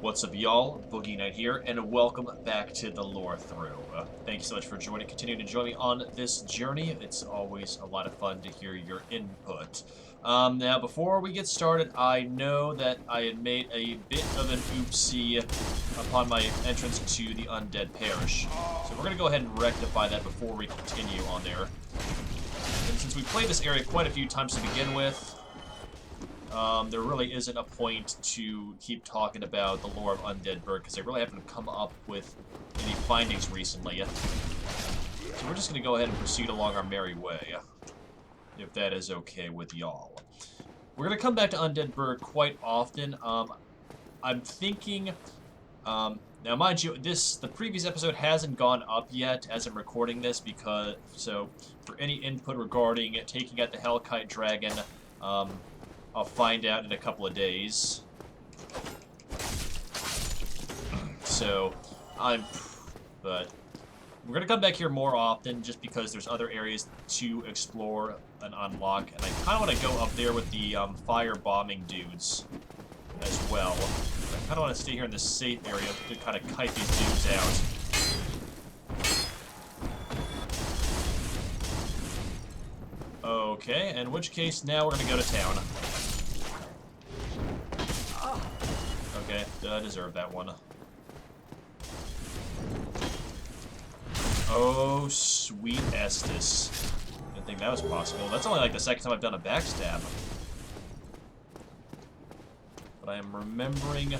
What's up, y'all? Boogie Knight here, and welcome back to the Lorethrough. Thank you so much for continuing to join me on this journey. It's always a lot of fun to hear your input. Now, before we get started, I know that I had made a bit of an oopsie upon my entrance to the Undead Parish. So we're going to go ahead and rectify that before we continue on there. And since we played this area quite a few times to begin with, there really isn't a point to keep talking about the lore of Undeadburg, because I really haven't come up with any findings recently. So we're just going to go ahead and proceed along our merry way, if that is okay with y'all. We're going to come back to Undeadburg quite often. I'm thinking, now mind you, the previous episode hasn't gone up yet as I'm recording this, so for any input regarding taking out the Hellkite Dragon, I'll find out in a couple of days. But we're gonna come back here more often just because there's other areas to explore and unlock, and I kind of want to go up there with the fire bombing dudes as well. I kind of want to stay here in this safe area to kind of kite these dudes out. Okay, in which case now we're gonna go to town. Okay, I deserve that one. Oh, sweet Estus. Didn't think that was possible. That's only like the second time I've done a backstab. But I am remembering the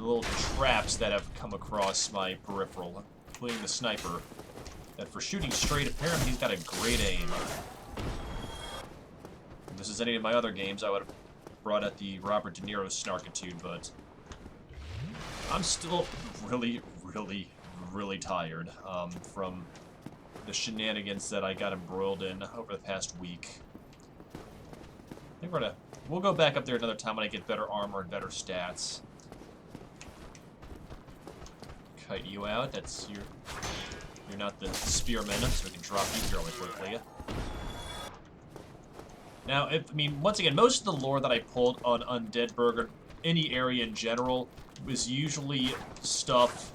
little traps that have come across my peripheral, including the sniper. That for shooting straight, apparently he's got a great aim. If this is any of my other games, I would have brought out the Robert De Niro snarkitude, but I'm still really tired from the shenanigans that I got embroiled in over the past week. I think we'll go back up there another time when I get better armor and better stats. Kite you out. You're not the Spearman, so we can drop you fairly quickly. Now, once again, most of the lore that I pulled on Undeadburg, or any area in general, was usually stuff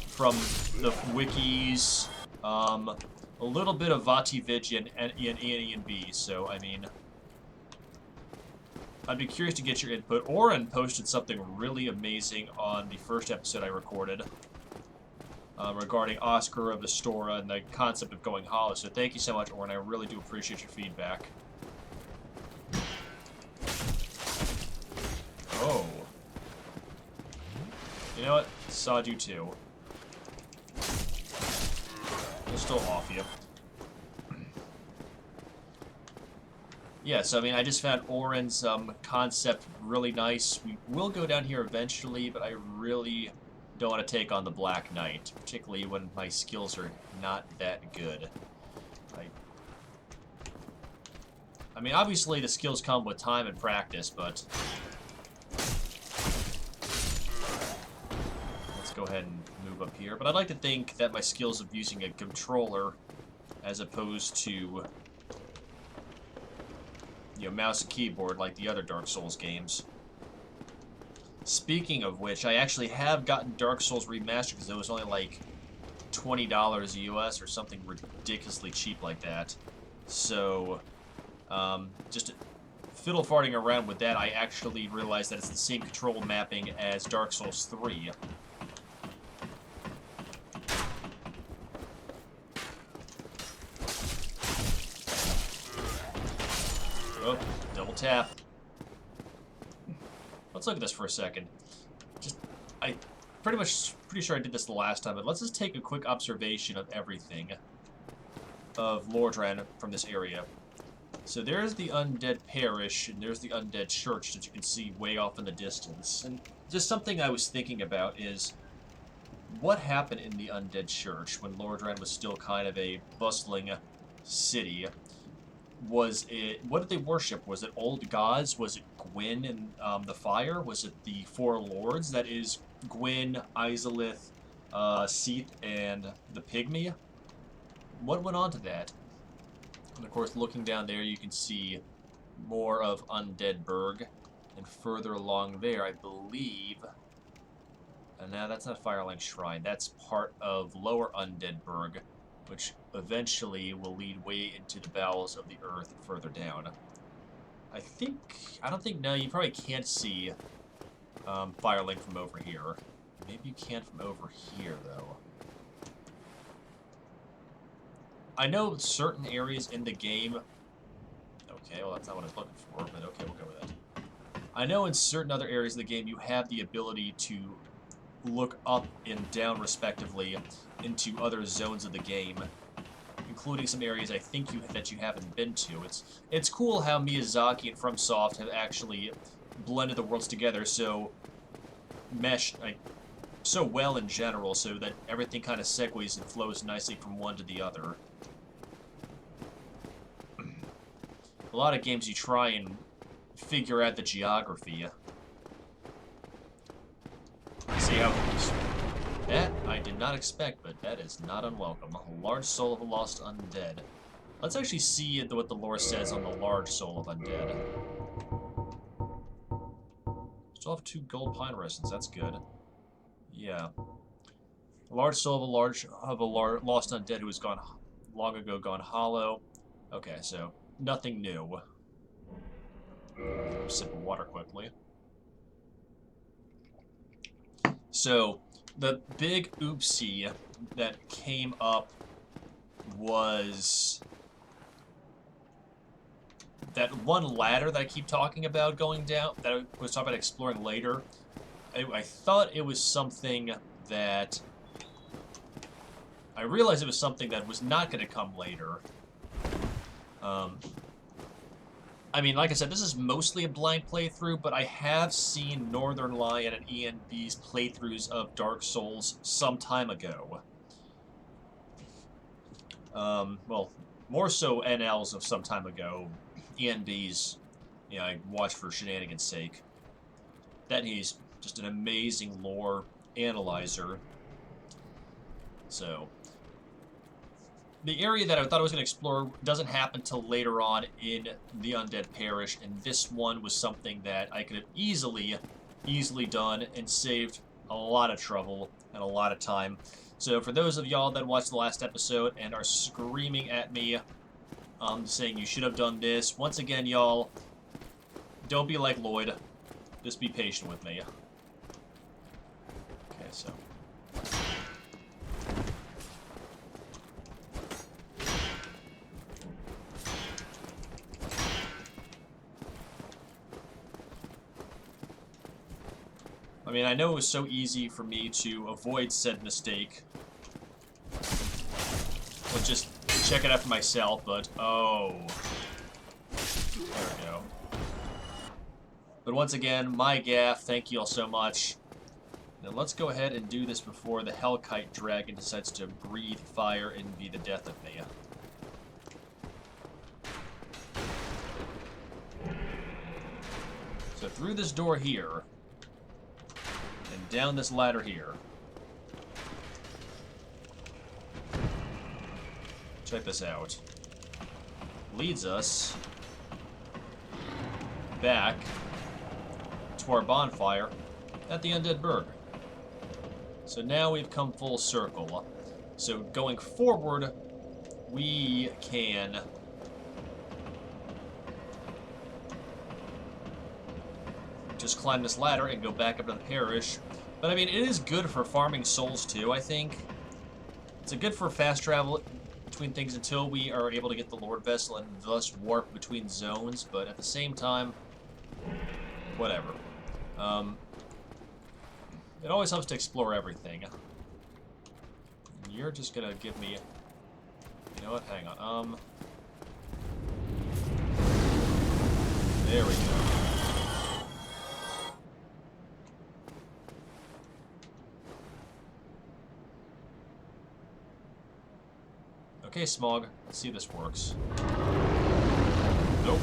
from the wikis, a little bit of VaatiVidya and E&B, so, I'd be curious to get your input. Oren posted something really amazing on the first episode I recorded, regarding Oscar of Astora and the concept of going hollow, so thank you so much, Oren. I really do appreciate your feedback. Oh. You know what? Sawed you too. We'll still off you. Yeah, so I just found Oren's concept really nice. We will go down here eventually, but I really don't want to take on the Black Knight, particularly when my skills are not that good. Obviously the skills come with time and practice, but go ahead and move up here. But I'd like to think that my skills of using a controller as opposed to, mouse and keyboard like the other Dark Souls games. Speaking of which, I actually have gotten Dark Souls Remastered because it was only like $20 US or something ridiculously cheap like that. So, just fiddle farting around with that, I actually realized that it's the same control mapping as Dark Souls 3. Oh, double tap. Let's look at this for a second. I'm pretty sure I did this the last time, but let's just take a quick observation of everything. Of Lorethrough from this area. So there's the Undead Parish, and there's the Undead Church that you can see way off in the distance. And just something I was thinking about is, what happened in the Undead Church when Lorethrough was still kind of a bustling city? What did they worship? Was it old gods? Was it Gwyn and the fire? Was it the four lords? That is Gwyn, Izalith, Seath, and the Pygmy? What went on to that? And of course, looking down there, you can see more of Undeadburg And further along there, I believe... And now that's not Firelink Shrine. That's part of Lower Undeadburg, which eventually will lead way into the bowels of the earth further down. I don't think, no, you probably can't see Firelink from over here. Maybe you can from over here, though. I know certain areas in the game... Okay, well, that's not what I was looking for, but okay, we'll go with it. I know in certain other areas of the game you have the ability to look up and down, respectively, into other zones of the game, including some areas I think that you haven't been to. It's cool how Miyazaki and FromSoft have actually blended the worlds together so so well in general, so that everything kind of segues and flows nicely from one to the other. A lot of games you try and figure out the geography. See how that I did not expect, but that is not unwelcome. A large soul of a lost undead. Let's actually see what the lore says on the large soul of undead. Still have 2 gold pine resins. That's good. Yeah. A large soul of a lost undead who has gone long ago gone hollow. Okay, so nothing new. Sip of water quickly. So, the big oopsie that came up was that one ladder that I keep talking about going down, that I was talking about exploring later. I thought it was something that... I realized it was something that was not going to come later. I mean, like I said, this is mostly a blind playthrough, but I have seen Northern Lion and ENB's playthroughs of Dark Souls some time ago. Well, more so NL's of some time ago. ENB's, you know, I watched for shenanigans' sake. That he's just an amazing lore analyzer. So... the area that I thought I was going to explore doesn't happen till later on in the Undead Parish, and this one was something that I could have easily done and saved a lot of trouble and a lot of time. So for those of y'all that watched the last episode and are screaming at me, saying you should have done this, once again, y'all, don't be like Lloyd. Just be patient with me. Okay, so... I mean, I know it was so easy for me to avoid said mistake. Or just check it out for myself, but oh. There we go. But once again, my gaff, thank you all so much. Now let's go ahead and do this before the Hellkite Dragon decides to breathe fire and be the death of me. So through this door here, and down this ladder here. Check this out. Leads us back to our bonfire at the Undeadburg. So now we've come full circle. So going forward, we can just climb this ladder and go back up to the parish. But I mean, it is good for farming souls too, I think. It's good for fast travel between things until we are able to get the Lord Vessel and thus warp between zones, but at the same time, whatever. It always helps to explore everything. You're just gonna give me... You know what? Hang on. There we go. Okay, Smog. Let's see if this works. Nope.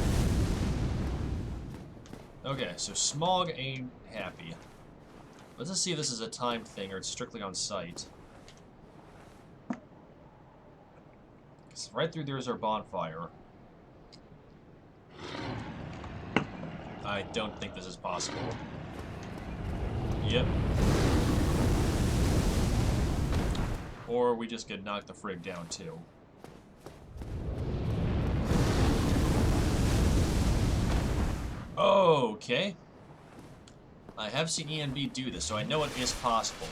Okay, so Smog ain't happy. Let's just see if this is a timed thing or it's strictly on sight. Right through there is our bonfire. I don't think this is possible. Yep. Or we just get knocked the frig down, too. Okay. I have seen ENB do this, so I know it is possible.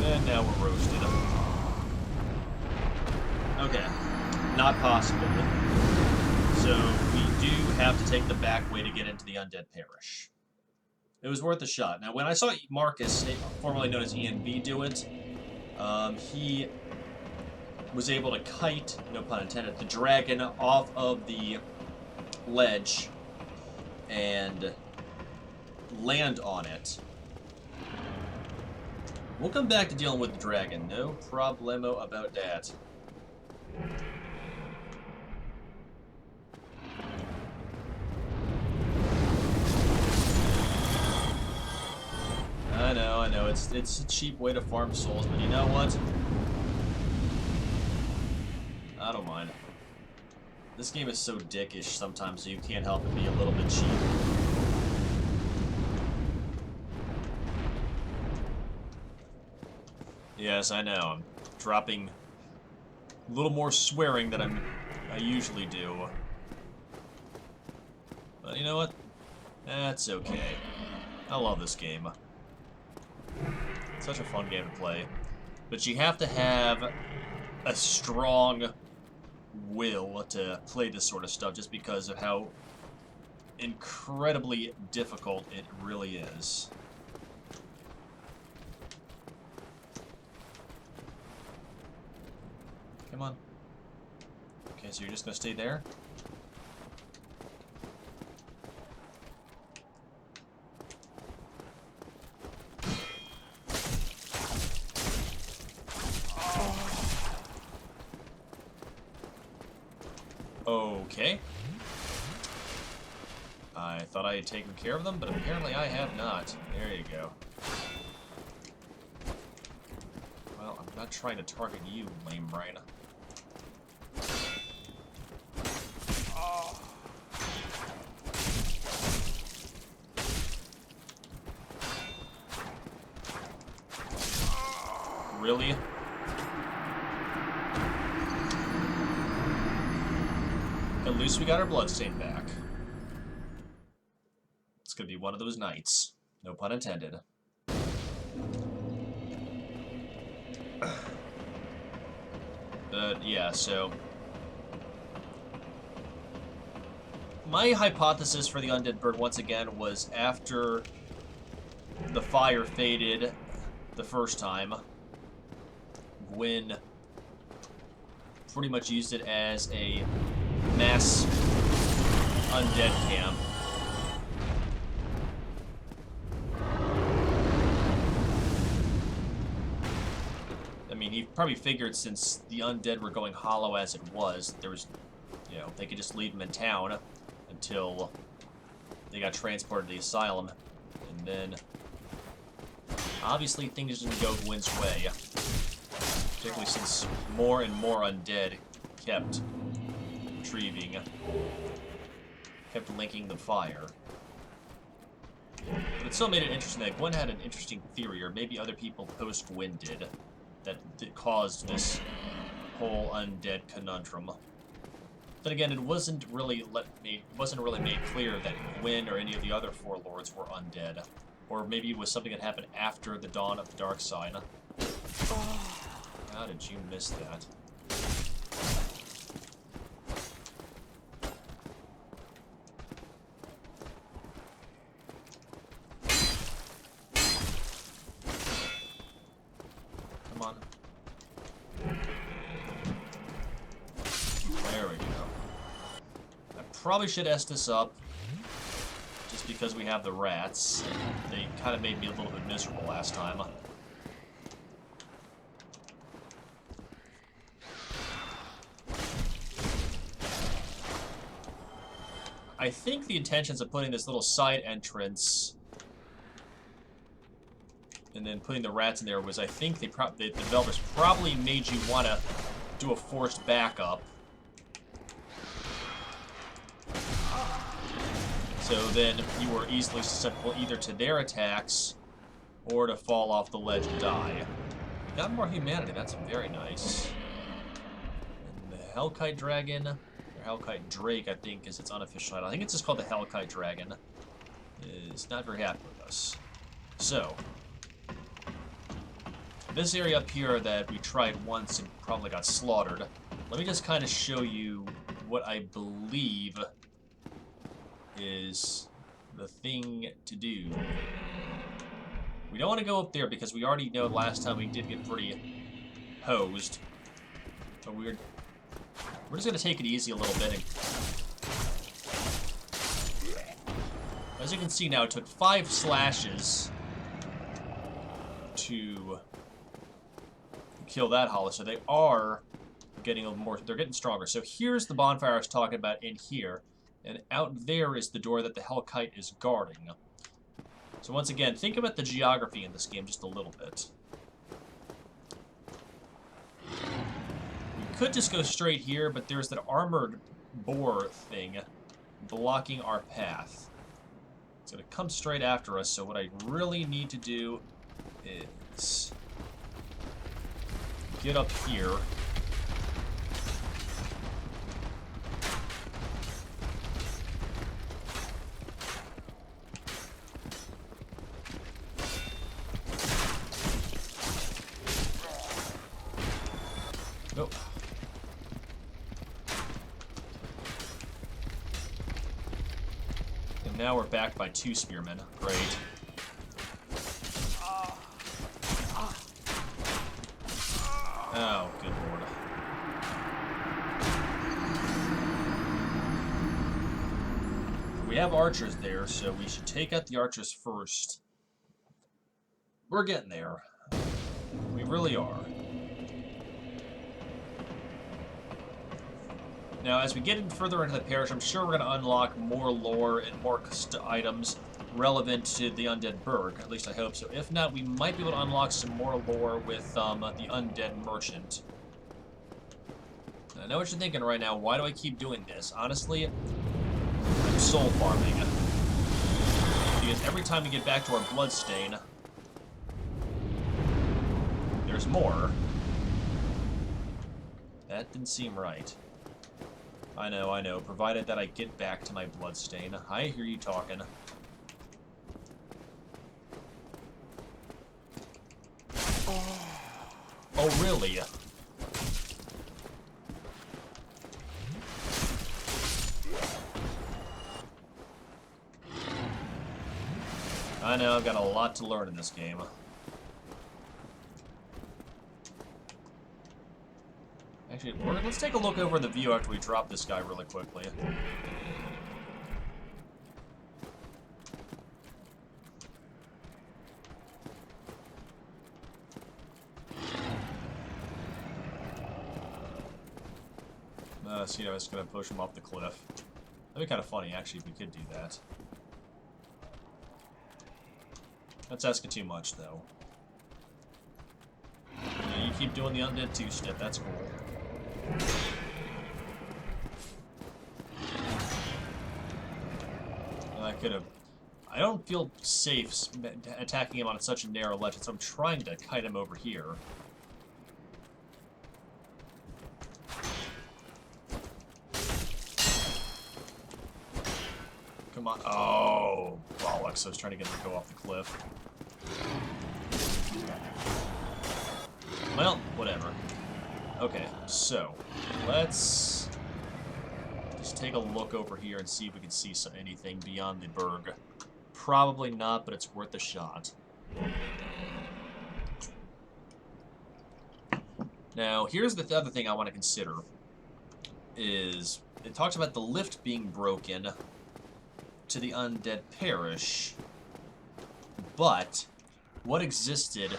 And now we're roasted. Okay. Not possible. So we do have to take the back way to get into the Undead Parish. It was worth a shot. Now, when I saw Marcus, formerly known as ENB, do it, he was able to kite, no pun intended, the dragon off of the ledge and land on it. We'll come back to dealing with the dragon. No problemo about that. I know, it's a cheap way to farm souls, but you know what? I don't mind. This game is so dickish sometimes, so you can't help but be a little bit cheap. Yes, I know. I'm dropping a little more swearing than I usually do. But you know what? That's okay. I love this game. It's such a fun game to play. But you have to have a strong will to play this sort of stuff just because of how incredibly difficult it really is. Come on. Okay, so you're just gonna stay there? Okay. I thought I had taken care of them, but apparently I have not. There you go. Well, I'm not trying to target you, lame brain. Really? At least we got our bloodstain back. It's gonna be one of those nights. No pun intended. But yeah, so my hypothesis for the Undeadburg once again was after the fire faded the first time, Gwyn pretty much used it as a mass undead camp. I mean, he probably figured since the undead were going hollow as it was, there was, you know, they could just leave them in town until they got transported to the asylum. And then, obviously, things didn't go Gwyn's way. Particularly since more and more undead kept retrieving, kept linking the fire. But it still made it interesting that Gwyn had an interesting theory, or maybe other people post-Gwyn did, that caused this whole undead conundrum. Then again, it wasn't really made clear that Gwyn or any of the other four lords were undead, or maybe it was something that happened after the dawn of the dark side. How did you miss that? Come on. There we go. I probably should S this up, just because we have the rats. They kind of made me a little bit miserable last time. I think the intentions of putting this little side entrance then putting the rats in there was, I think, the developers probably made you want to do a forced backup. So then you were easily susceptible either to their attacks or to fall off the ledge and die. We got more humanity, that's very nice. And the Hellkite Dragon, or Hellkite Drake, I think, is its unofficial title. I think it's just called the Hellkite Dragon. Is not very happy with us. So, this area up here that we tried once and probably got slaughtered, let me just kind of show you what I believe is the thing to do. We don't want to go up there because we already know last time we did get pretty hosed. But we're just going to take it easy a little bit. And, as you can see now, it took 5 slashes to kill that hollow, so they are getting a little more, they're getting stronger. So here's the bonfire I was talking about in here, and out there is the door that the Hellkite is guarding. So once again, think about the geography in this game just a little bit. We could just go straight here, but there's that armored boar thing blocking our path. It's going to come straight after us, so what I really need to do is get up here. Nope. And now we're backed by 2 spearmen. Great. Oh, good lord. We have archers there, so we should take out the archers first. We're getting there. We really are. Now, as we get further into the parish, I'm sure we're going to unlock more lore and more items relevant to the Undeadburg. At least I hope so. If not, we might be able to unlock some more lore with the Undead Merchant. I know what you're thinking right now. Why do I keep doing this? Honestly, I'm soul farming. Because every time we get back to our bloodstain, there's more. That didn't seem right. I know. Provided that I get back to my bloodstain. I hear you talking. Oh, really? I know, I've got a lot to learn in this game. Actually, let's take a look over the view after we drop this guy really quickly. See, I was going to push him off the cliff. That'd be kind of funny, actually, if we could do that. That's asking too much, though. Yeah, you keep doing the undead two-step, that's cool. I could have... I don't feel safe attacking him on such a narrow ledge, so I'm trying to kite him over here. Come on. Oh, bollocks. I was trying to get him to go off the cliff. Well, whatever. Okay, so let's just take a look over here and see if we can see anything beyond the berg. Probably not, but it's worth a shot. Now, here's the other thing I want to consider. Is it talks about the lift being broken to the Undead Parish, but what existed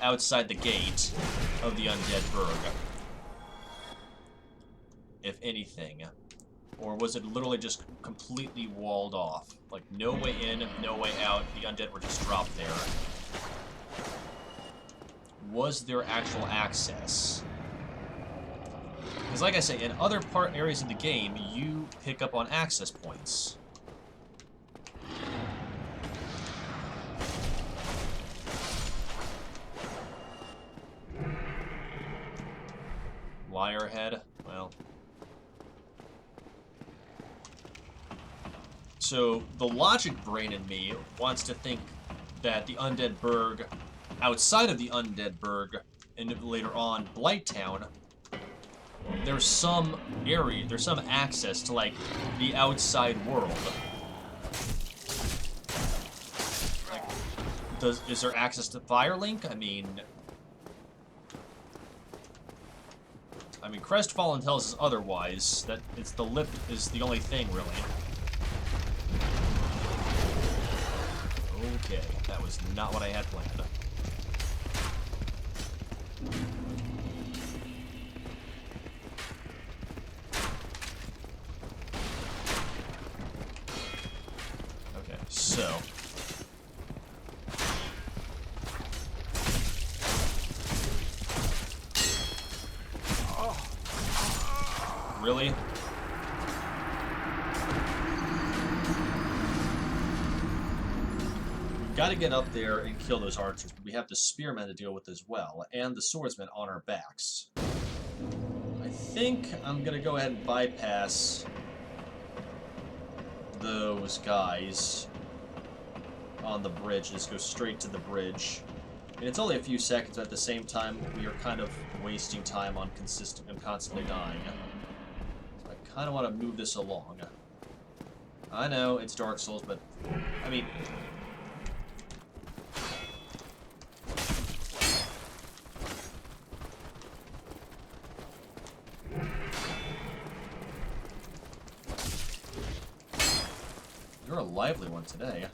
outside the gate of the Undeadburg, if anything? Or was it literally just completely walled off? Like, no way in, no way out, the undead were just dropped there. was there actual access? Because like I say, in other areas of the game, you pick up on access points. Liarhead? Well. So, the logic brain in me wants to think that the Undeadburg, outside of the Undeadburg, and later on, Blighttown, there's some area, there's some access to, like, the outside world. Like, is there access to Firelink? I mean, Crestfallen tells us otherwise, that it's the lip is the only thing, really. Okay, that was not what I had planned. Okay, so... Really? We've got to get up there and kill those archers, but we have the spearmen to deal with as well, and the swordsmen on our backs. I think I'm going to go ahead and bypass those guys on the bridge. Just go straight to the bridge. And it's only a few seconds, but at the same time, we are kind of wasting time on constantly dying. So I kind of want to move this along. I know, it's Dark Souls, but, I mean... You're a lively one today.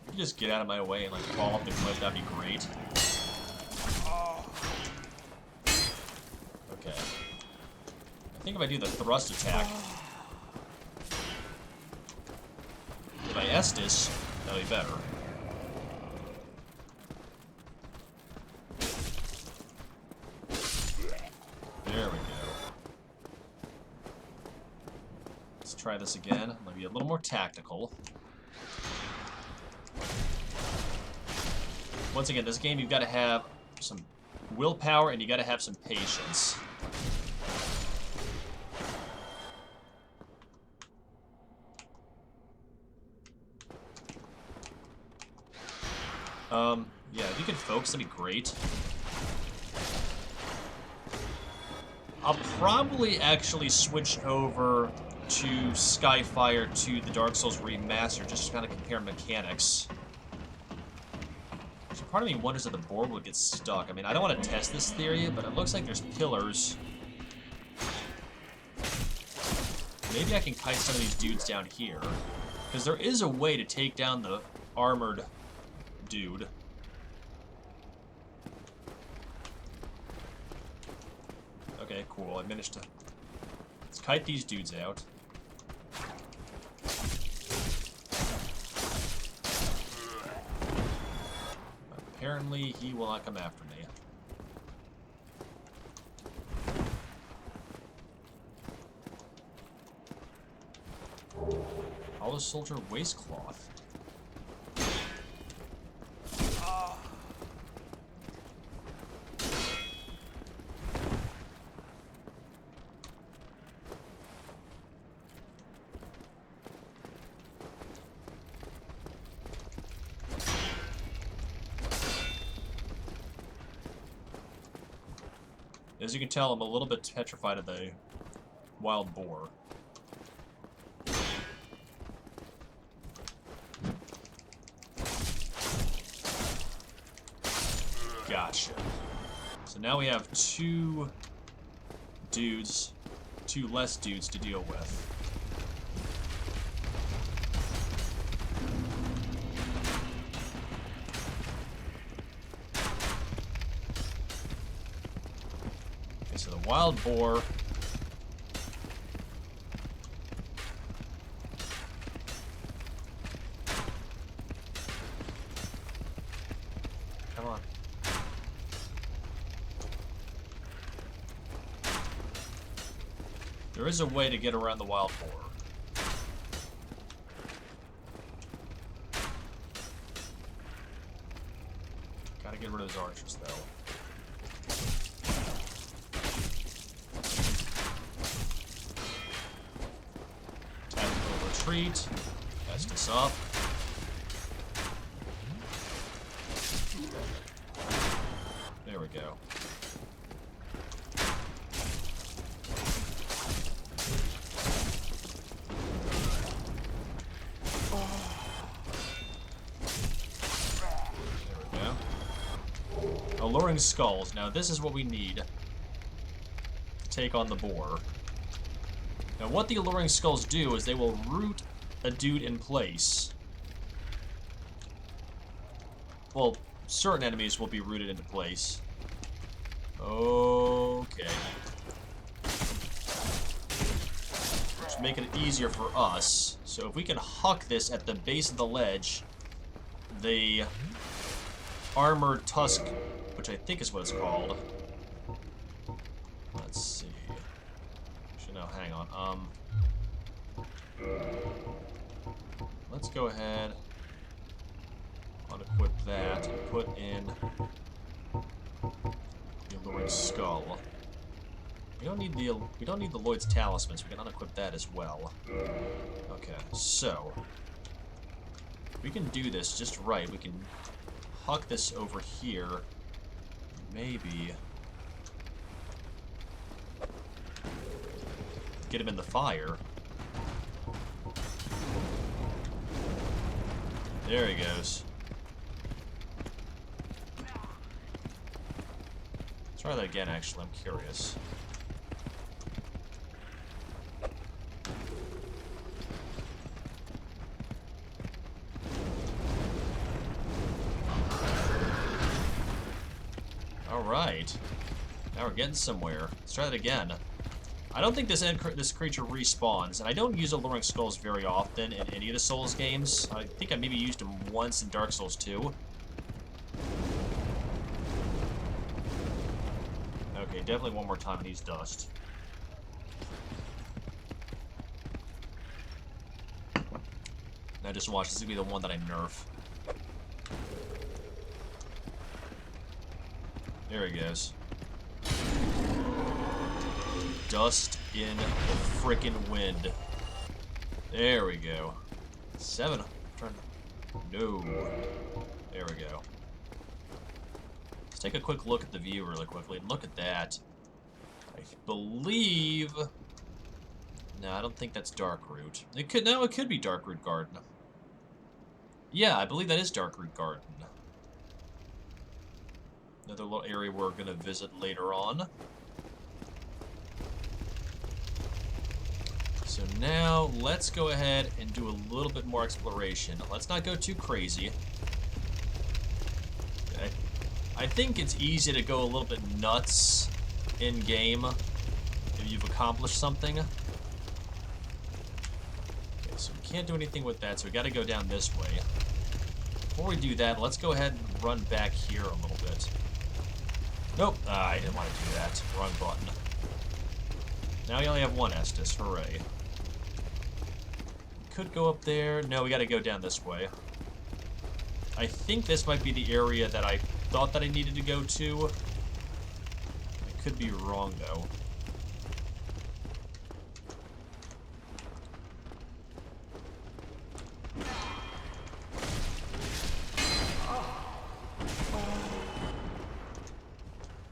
If you just get out of my way and like fall off the cliff, that'd be great. Okay. I think if I do the thrust attack, if I Estus, that'll be better. There we go. Let's try this again. I'm gonna be a little more tactical. Once again, this game, you've got to have some willpower and you got to have some patience. Yeah, if you could focus, that'd be great. I'll probably actually switch over to Skyfire to the Dark Souls Remaster, just to kind of compare mechanics. So part of me wonders if the board will get stuck. I mean, I don't want to test this theory, but it looks like there's pillars. Maybe I can kite some of these dudes down here. Because there is a way to take down the armored dude. Okay, cool. I managed to... Let's kite these dudes out. Apparently, he will not come after me. Hollow Soldier Waistcloth. As you can tell, I'm a little bit petrified of the wild boar. Gotcha. So now we have two less dudes to deal with. Okay, so the wild boar. Come on. There is a way to get around the wild boar. Gotta get rid of those archers, though. Tactical retreat. Test us up. There we go. Alluring skulls. Now this is what we need to take on the boar. Now what the alluring skulls do is they will root a dude in place. Well, certain enemies will be rooted into place. Okay. Which make it easier for us. So if we can huck this at the base of the ledge, the armored tusk, which I think is what it's called. Let's see. Actually, no, hang on. Let's go ahead, unequip that, and put in the alluring skull. We don't need the Lloyd's talismans. We can unequip that as well. Okay, so we can do this just right. We can huck this over here. Maybe get him in the fire. There he goes. Try that again, actually. I'm curious. Alright. Now we're getting somewhere. Let's try that again. I don't think this creature respawns, and I don't use alluring skulls very often in any of the Souls games. I think I maybe used them once in Dark Souls 2. Okay, definitely one more time and he's dust. Now just watch, this is going to be the one that I nerf. There he goes. Dust in the frickin' wind. There we go. 7. No. There we go. Let's take a quick look at the view really quickly. And look at that. I believe... No, I don't think that's Darkroot. It could... No, it could be Darkroot Garden. Yeah, I believe that is Darkroot Garden. Another little area we're going to visit later on. So now, let's go ahead and do a little bit more exploration. Let's not go too crazy. Okay. I think it's easy to go a little bit nuts in-game if you've accomplished something. Okay, so we can't do anything with that, so we got to go down this way. Before we do that, let's go ahead and run back here a little bit. Nope, I didn't want to do that. Wrong button. Now we only have one Estus, hooray. Could go up there. No, we gotta go down this way. I think this might be the area that I thought that I needed to go to. I could be wrong, though.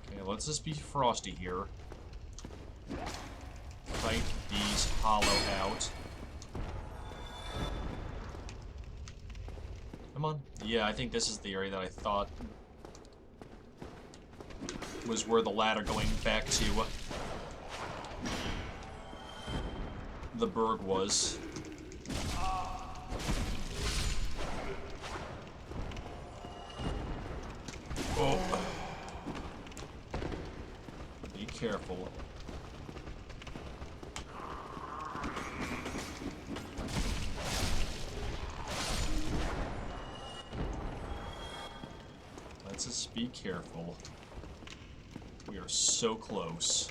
Okay, let's just be frosty here. Fight these hollow out. Come on. Yeah, I think this is the area that I thought was where the ladder going back to the Burg was. Oh. Be careful. Let's just be careful. We are so close.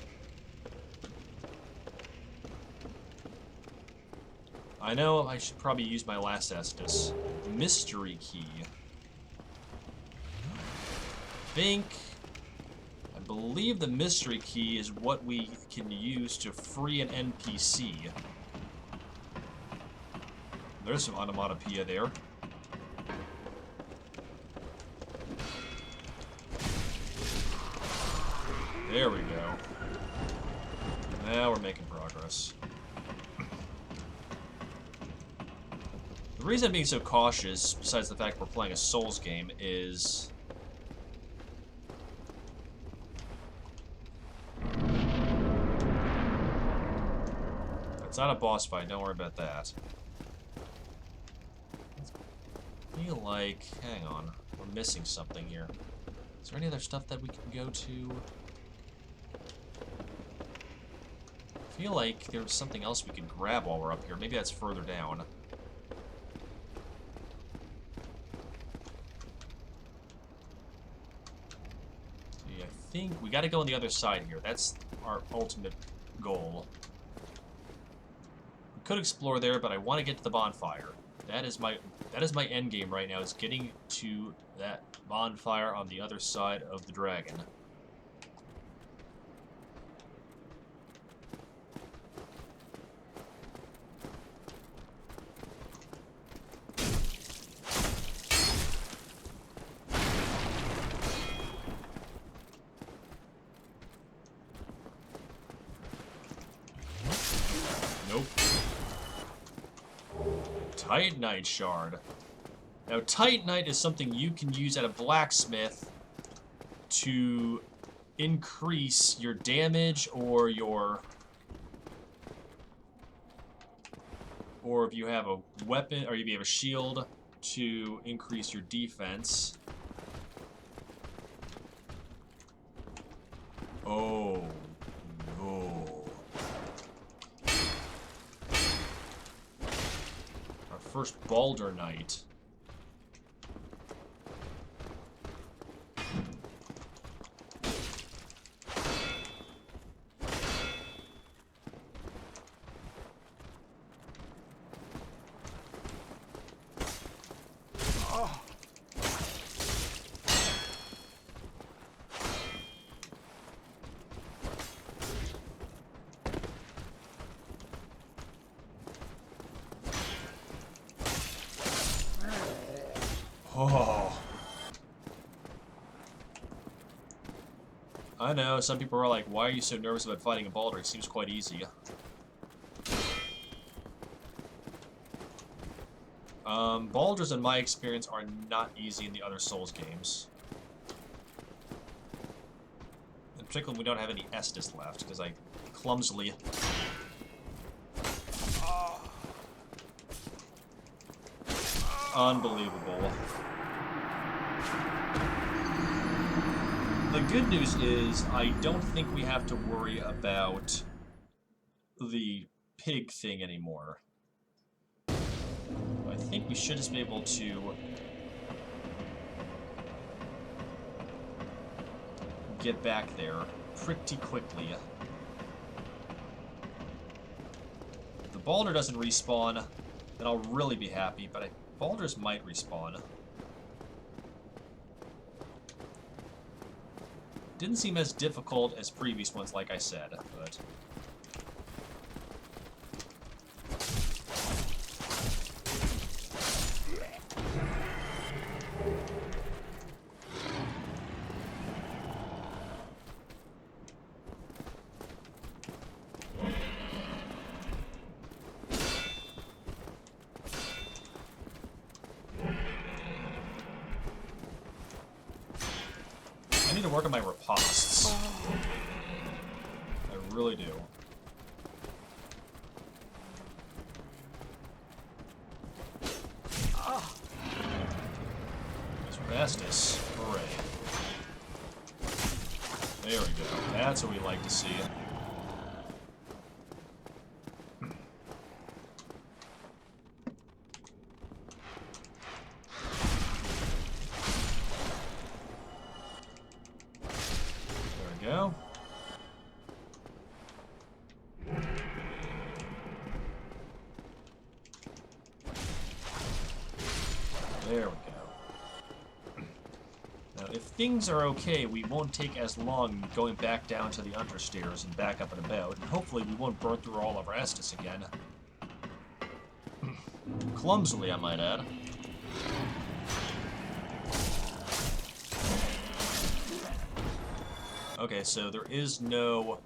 I know I should probably use my last Estus. Mystery key. I believe the mystery key is what we can use to free an NPC. There's some onomatopoeia there. There we go. Now we're making progress. The reason I'm being so cautious, besides the fact we're playing a Souls game, is... It's not a boss fight, don't worry about that. I feel like... Hang on, we're missing something here. Is there any other stuff that we can go to? I feel like there's something else we could grab while we're up here. Maybe that's further down. See, I think we gotta go on the other side here. That's our ultimate goal. We could explore there, but I want to get to the bonfire. That is my end game right now, is getting to that bonfire on the other side of the dragon. Nope. Titanite shard. Now, Titanite is something you can use at a blacksmith to increase your damage or your... Or if you have a weapon, or if you have a shield, to increase your defense. Oh, no. Our first Balder Knight. Oh. I know, some people are like, why are you so nervous about fighting a Balder? It seems quite easy. Balders, in my experience, are not easy in the other Souls games. In particular, we don't have any Estus left, because I clumsily... Unbelievable. The good news is, I don't think we have to worry about the pig thing anymore. I think we should just be able to get back there pretty quickly. If the Balder doesn't respawn, then I'll really be happy, but Balders might respawn. Didn't seem as difficult as previous ones, like I said, but... I need to work on my ripostes. I really do. There's Vastus. Hooray. There we go. That's what we like to see. There we go. There we go. Now, if things are okay, we won't take as long going back down to the understairs and back up and about, and hopefully we won't burn through all of our Estus again. Clumsily, I might add. Okay, so there is no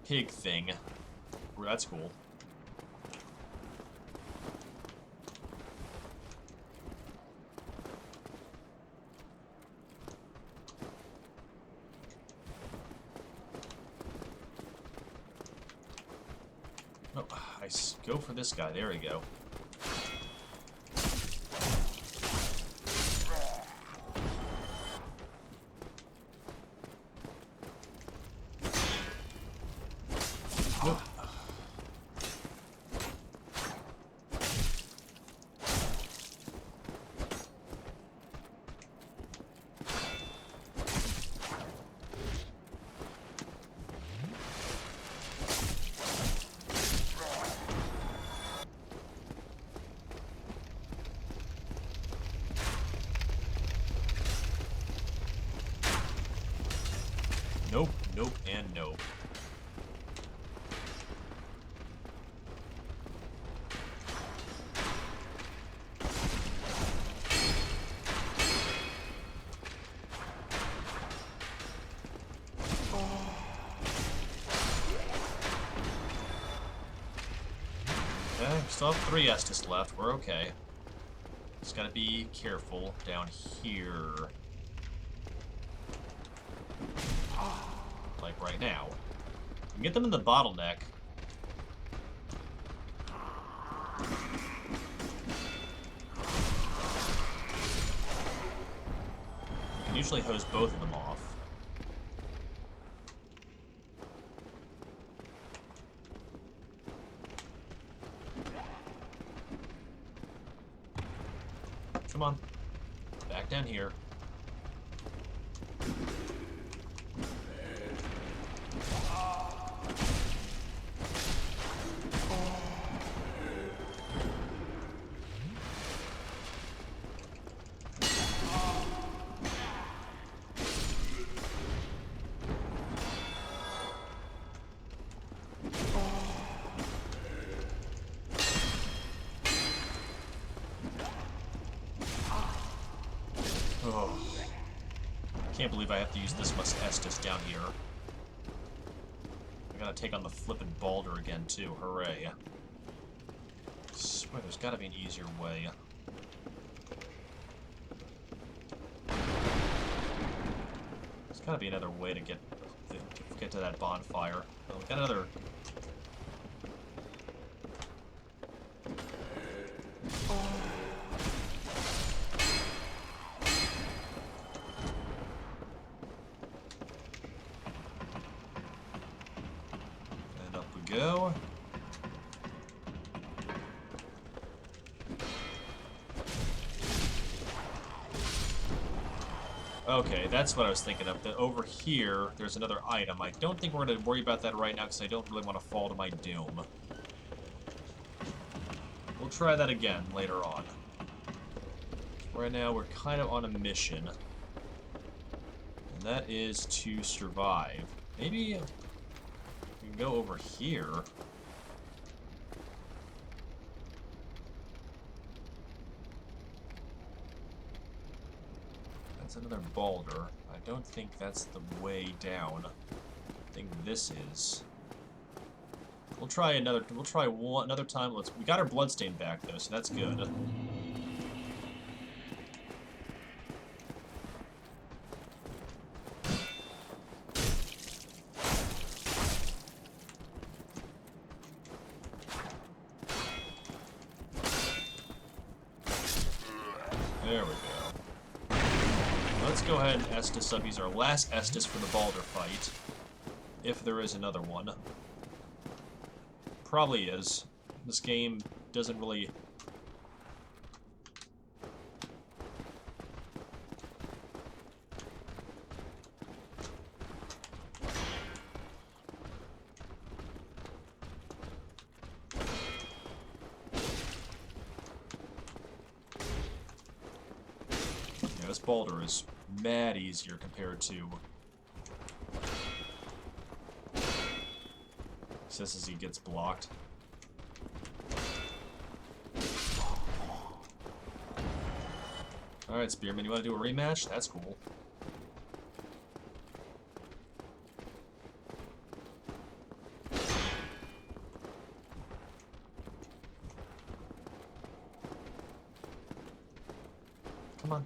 pig thing. That's cool. Oh, go for this guy. There we go. Oh. Nope, nope, and nope. Okay, we still have 3 Estus left. We're okay. Just gotta be careful down here. Like right now. We can get them in the bottleneck. We can usually hose both of them off. Come on. Back down here. Oh. Can't believe I have to use this much Estus down here. I gotta take on the flippin' Balder again, too. Hooray. I swear there's gotta be an easier way. There's gotta be another way to get to that bonfire. Oh, we got another... Go. Okay, that's what I was thinking of. That over here, there's another item. I don't think we're going to worry about that right now because I don't really want to fall to my doom. We'll try that again later on. Right now, we're kind of on a mission. And that is to survive. Maybe... we can go over here. That's another boulder. I don't think that's the way down. I think this is. We'll try another. We'll try another time. We got our bloodstain back though, so that's good. There we go. Let's go ahead and Estus up. Use our last Estus for the Balder fight. If there is another one. Probably is. This game doesn't really... Yeah, this Balder is mad easier compared to... Says as he gets blocked. Alright, Spearman, you want to do a rematch? That's cool. Come on.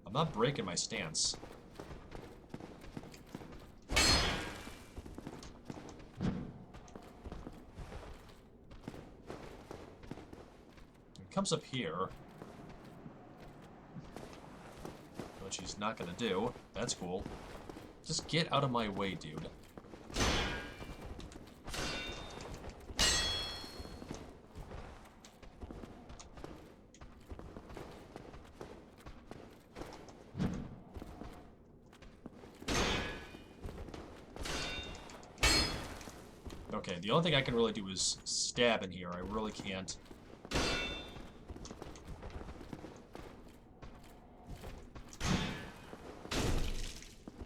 I'm not breaking my stance. Comes up here, which he's not gonna do. That's cool. Just get out of my way, dude. Okay, the only thing I can really do is stab in here. I really can't.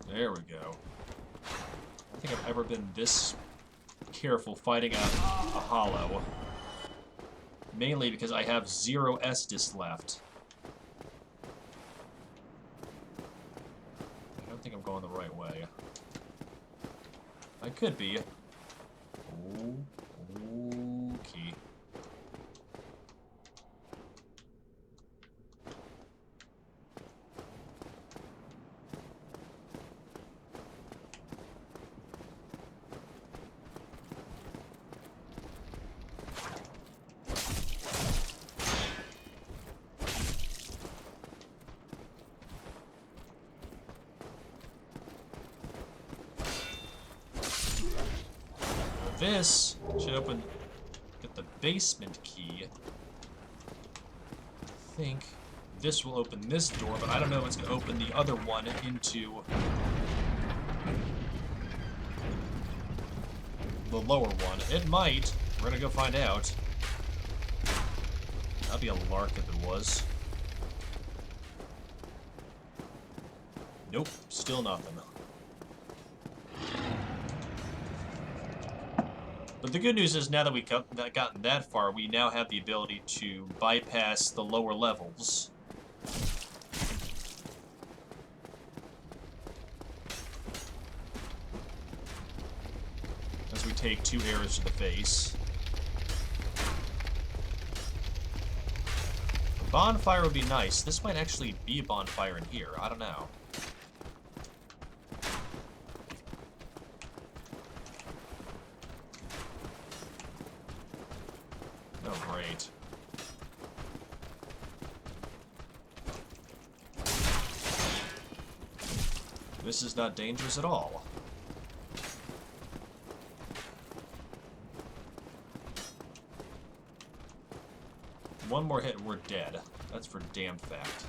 There we go. I don't think I've ever been this careful fighting a hollow. Mainly because I have 0 Estus left. I don't think I'm going the right way. I could be. Okay. This should open, get the basement key. I think this will open this door, but I don't know if it's going to open the other one into the lower one. It might. We're going to go find out. That'd be a lark if it was. Nope, still nothing. But the good news is, now that we've gotten that far, we now have the ability to bypass the lower levels. As we take 2 arrows to the face. A bonfire would be nice. This might actually be a bonfire in here. I don't know. Oh, great. This is not dangerous at all. One more hit and we're dead. That's for damn fact.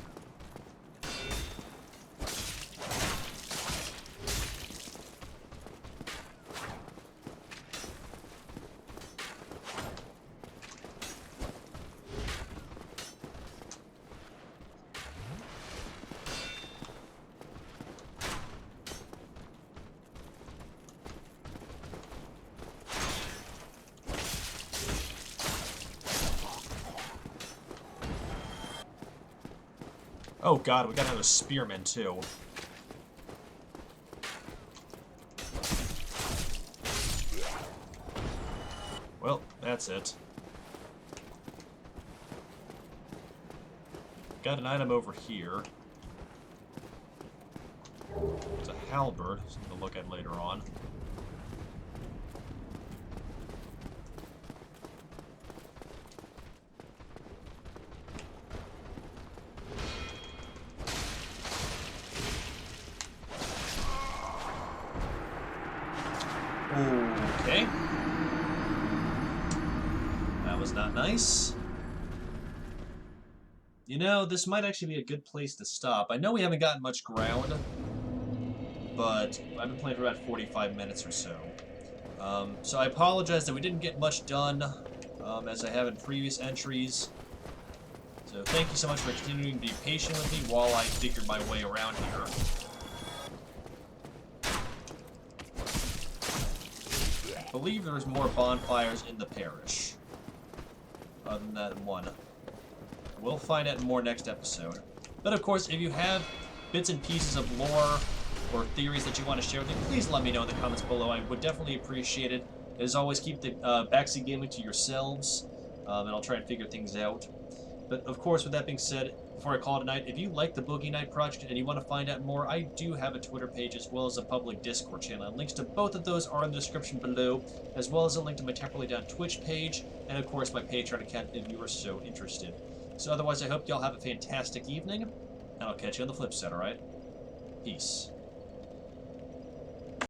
Oh god, we got another Spearman too. Well, that's it. Got an item over here. It's a halberd, something to look at later on. Okay. That was not nice. You know, this might actually be a good place to stop. I know we haven't gotten much ground, but I've been playing for about 45 minutes or so. So I apologize that we didn't get much done, as I have in previous entries. So thank you so much for continuing to be patient with me while I figure my way around here. I believe there's more bonfires in the parish. Other than that one. We'll find out more next episode. But of course, if you have bits and pieces of lore or theories that you want to share with me, please let me know in the comments below. I would definitely appreciate it. As always, keep the backseat gaming to yourselves, and I'll try and figure things out. But of course, with that being said, before I call it a night, if you like the Boogie Night project and you want to find out more, I do have a Twitter page as well as a public Discord channel. And links to both of those are in the description below, as well as a link to my temporarily down Twitch page, and of course my Patreon account if you are so interested. So otherwise, I hope y'all have a fantastic evening, and I'll catch you on the flip side, alright? Peace.